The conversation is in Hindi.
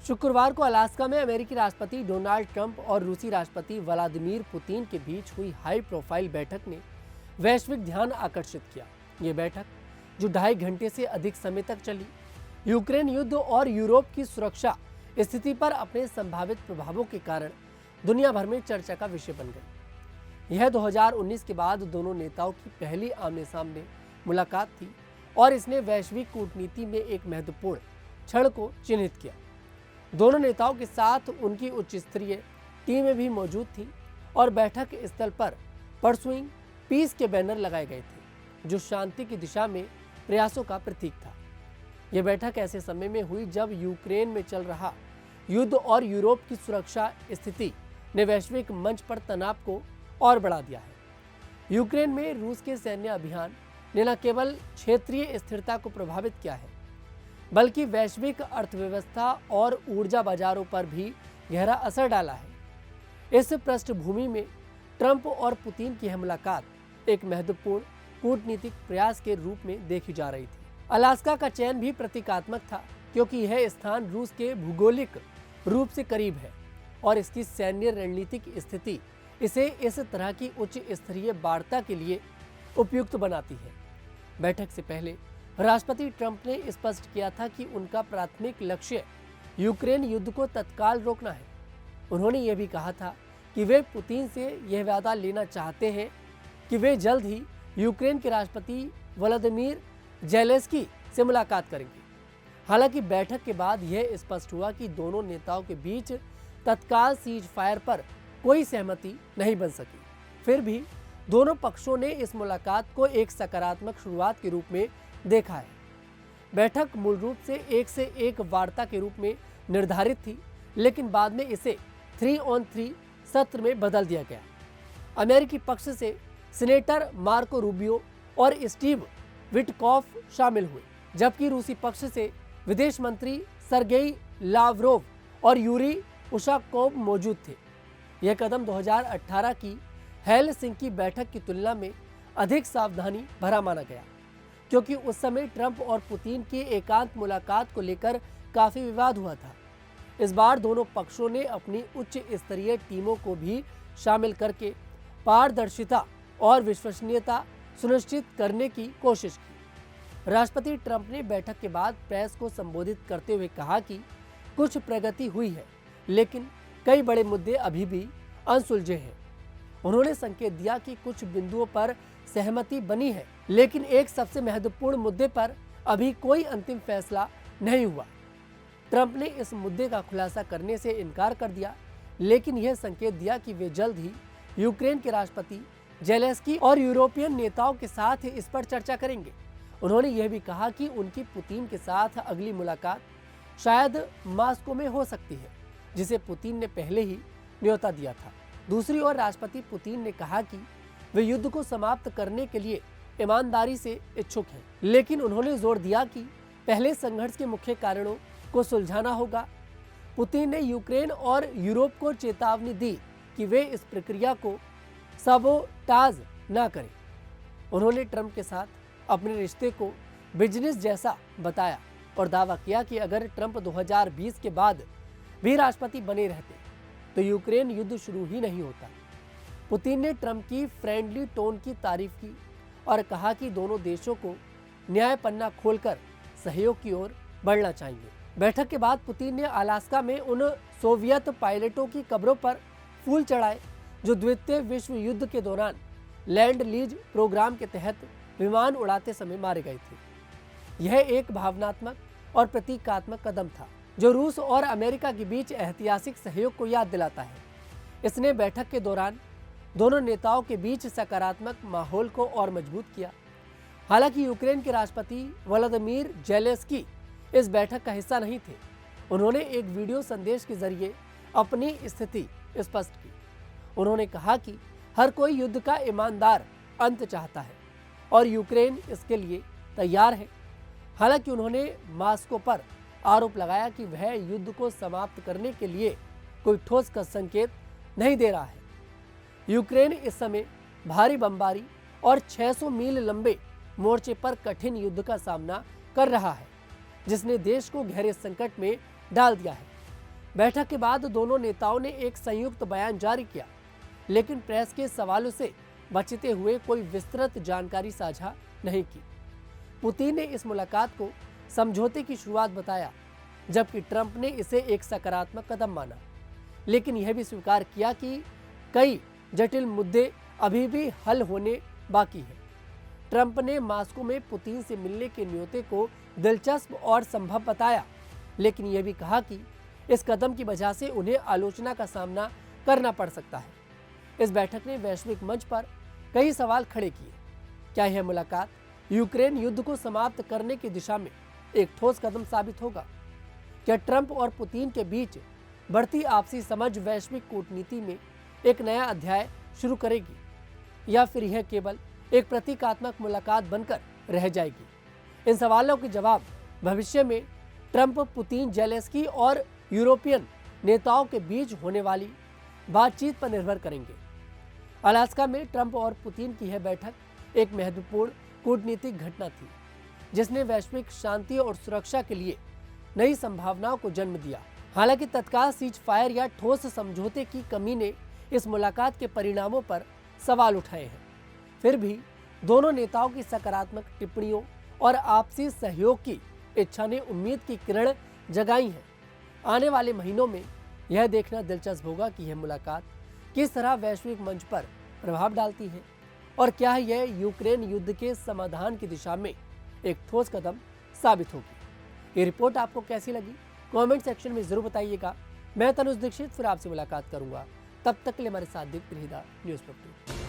शुक्रवार को अलास्का में अमेरिकी राष्ट्रपति डोनाल्ड ट्रंप और रूसी राष्ट्रपति व्लादिमीर पुतिन के बीच हुई हाई प्रोफाइल बैठक ने वैश्विक ध्यान आकर्षित किया। ये बैठक, जो 2.5 घंटे से अधिक समय तक चली, यूक्रेन युद्ध और यूरोप की सुरक्षा स्थिति पर अपने संभावित प्रभावों के कारण दुनिया भर में चर्चा का विषय बन गई। यह 2019 के बाद दोनों नेताओं की पहली आमने सामने मुलाकात थी और इसने वैश्विक कूटनीति में एक महत्वपूर्ण क्षण को चिन्हित किया। दोनों नेताओं के साथ उनकी उच्च स्तरीय टीमें भी मौजूद थी और बैठक स्थल पर परसुइंग पीस के बैनर लगाए गए थे, जो शांति की दिशा में प्रयासों का प्रतीक था। यह बैठक ऐसे समय में हुई जब यूक्रेन में चल रहा युद्ध और यूरोप की सुरक्षा स्थिति ने वैश्विक मंच पर तनाव को और बढ़ा दिया है। यूक्रेन में रूस के सैन्य अभियान ने न केवल क्षेत्रीय स्थिरता को प्रभावित किया है, बल्कि वैश्विक अर्थव्यवस्था और ऊर्जा बाजारों पर भी गहरा असर डाला है। इस पृष्ठभूमि में ट्रंप और पुतिन की यह मुलाकात एक महत्वपूर्ण कूटनीतिक प्रयास के रूप में देखी जा रही थी। अलास्का का चयन भी प्रतीकात्मक था, क्योंकि यह स्थान रूस के भूगोलिक रूप से करीब है और इसकी सैन्य रणनीतिक स्थिति इसे इस तरह की उच्च स्तरीय वार्ता के लिए उपयुक्त बनाती है। बैठक से पहले राष्ट्रपति ट्रंप ने स्पष्ट किया था कि उनका प्राथमिक लक्ष्य यूक्रेन युद्ध को तत्काल रोकना है। उन्होंने यह भी कहा था कि वे पुतिन से यह वादा लेना चाहते हैं कि वे जल्द ही यूक्रेन के राष्ट्रपति व्लादिमीर ज़ेलेंस्की से मुलाकात करेंगे। हालांकि बैठक के बाद यह स्पष्ट हुआ कि दोनों नेताओं के बीच तत्काल सीज फायर पर कोई सहमति नहीं बन सकी। फिर भी दोनों पक्षों ने इस मुलाकात को एक सकारात्मक शुरुआत के रूप में देखा है। बैठक मूल रूप से एक से एक वार्ता के रूप में निर्धारित थी, लेकिन बाद में इसे 3-on-3 सत्र में बदल दिया गया। अमेरिकी पक्ष से सीनेटर मार्को रूबियो और स्टीव विटकॉफ शामिल हुए, जबकि रूसी पक्ष से विदेश मंत्री सरगेई लावरोव और यूरी उशाकोव मौजूद थे। यह कदम 2018 की हेलसिंकी बैठक की तुलना में अधिक सावधानी भरा माना गया, क्योंकि उस समय ट्रंप और पुतिन की एकांत मुलाकात को लेकर काफी विवाद हुआ था। इस बार दोनों पक्षों ने अपनी उच्च स्तरीय टीमों को भी शामिल करके पारदर्शिता और विश्वसनीयता सुनिश्चित करने की कोशिश की। राष्ट्रपति ट्रंप ने बैठक के बाद प्रेस को संबोधित करते हुए कहा कि कुछ प्रगति हुई है, लेकिन कई बड़े मुद्दे अभी भी अनसुलझे हैं। उन्होंने संकेत दिया कि कुछ बिंदुओं पर सहमति बनी है, लेकिन एक सबसे महत्वपूर्ण मुद्दे पर अभी कोई अंतिम फैसला नहीं हुआ। ट्रंप ने इस मुद्दे का खुलासा करने से इनकार कर दिया, लेकिन यह संकेत दिया कि वे जल्द ही यूक्रेन के राष्ट्रपति ज़ेलेंस्की और यूरोपियन नेताओं के साथ इस पर चर्चा करेंगे। उन्होंने यह भी कहा कि उनकी पुतिन के साथ अगली मुलाकात शायद मास्को में हो सकती है, जिसे पुतिन ने पहले ही न्योता दिया था। दूसरी ओर राष्ट्रपति पुतिन ने कहा कि वे युद्ध को समाप्त करने के लिए ईमानदारी से इच्छुक हैं, लेकिन उन्होंने जोर दिया कि पहले संघर्ष के मुख्य कारणों को सुलझाना होगा। पुतिन ने यूक्रेन और यूरोप को चेतावनी दी कि वे इस प्रक्रिया को सबोटाज न करें। उन्होंने ट्रंप के साथ अपने रिश्ते को बिजनेस जैसा बताया और दावा किया कि अगर ट्रंप 2020 के बाद भी राष्ट्रपति बने रहते तो यूक्रेन युद्ध शुरू ही नहीं होता। पुतिन ने ट्रंप की फ्रेंडली टोन की तारीफ की और कहा कि दोनों देशों को न्याय पन्ना खोलकर सहयोग की ओर बढ़ना चाहिए। बैठक के बाद पुतिन ने अलास्का में उन सोवियत पायलटों की कब्रों पर फूल चढ़ाए जो द्वितीय विश्व युद्ध के दौरान लैंड लीज प्रोग्राम के तहत विमान उड़ाते समय मारे गए थे। यह एक भावनात्मक और प्रतीकात्मक कदम था, जो रूस और अमेरिका के बीच ऐतिहासिक सहयोग को याद दिलाता है। इसने बैठक के दौरान दोनों नेताओं के बीच सकारात्मक माहौल को और मजबूत किया। हालांकि यूक्रेन के राष्ट्रपति व्लादिमीर ज़ेलेंस्की इस बैठक का हिस्सा नहीं थे। उन्होंने एक वीडियो संदेश के जरिए अपनी स्थिति स्पष्ट की। उन्होंने कहा कि हर कोई युद्ध का ईमानदार अंत चाहता है और यूक्रेन इसके लिए तैयार है। हालांकि उन्होंने मास्को पर आरोप लगाया कि वह युद्ध को समाप्त करने के लिए कोई ठोस का संकेत नहीं दे रहा है। यूक्रेन इस समय भारी बमबारी और 600 मील लंबे मोर्चे पर कठिन युद्ध का सामना कर रहा है, जिसने देश को गहरे संकट में डाल दिया है। बैठक के बाद दोनों नेताओं ने एक संयुक्त बयान जारी किया, लेकिन प्रेस के सवालों से बचते हुए कोई विस्तृत जानकारी साझा नहीं की। पुतिन ने इस मुलाकात को समझौते की शुरुआत बताया, जबकि ट्रंप ने इसे एक सकारात्मक कदम माना, लेकिन यह भी स्वीकार किया कि कई जटिल मुद्दे अभी भी हल होने बाकी हैं। ट्रंप ने मास्को में पुतिन से मिलने के न्योते को दिलचस्प और संभव बताया, लेकिन यह भी कहा कि इस कदम की वजह से उन्हें आलोचना का सामना करना पड़ सकता है। इस बैठक ने वैश्विक मंच पर कई सवाल खड़े किए। क्या यह मुलाकात यूक्रेन युद्ध को समाप्त करने की दिशा में एक ठोस कदम साबित होगा? क्या ट्रंप और पुतिन के बीच बढ़ती आपसी समझ वैश्विक कूटनीति में एक नया अध्याय शुरू करेगी, या फिर यह केवल एक प्रतीकात्मक मुलाकात बनकर रह जाएगी? इन सवालों के जवाब भविष्य में ट्रंप, पुतिन, जेलेंस्की और यूरोपियन नेताओं के बीच होने वाली बातचीत पर निर्भर करेंगे। अलास्का में ट्रंप और पुतिन की यह बैठक एक महत्वपूर्ण कूटनीतिक घटना थी, जिसने वैश्विक शांति और सुरक्षा के लिए नई संभावनाओं को जन्म दिया। हालांकि तत्काल सीज फायर या ठोस समझौते की कमी ने इस मुलाकात के परिणामों पर सवाल उठाए हैं। फिर भी दोनों नेताओं की सकारात्मक टिप्पणियों और आपसी सहयोग की इच्छा ने उम्मीद की किरण जगाई है। आने वाले महीनों में यह देखना दिलचस्प होगा कि यह मुलाकात किस तरह वैश्विक मंच पर प्रभाव डालती है और क्या यह यूक्रेन युद्ध के समाधान की दिशा में एक ठोस कदम साबित होगी। ये रिपोर्ट आपको कैसी लगी, कमेंट सेक्शन में जरूर बताइएगा। मैं तनुज दीक्षित फिर आपसे मुलाकात करूंगा। तब तक के लिए हमारे साथ देखते रहिएगा न्यूज़ 15।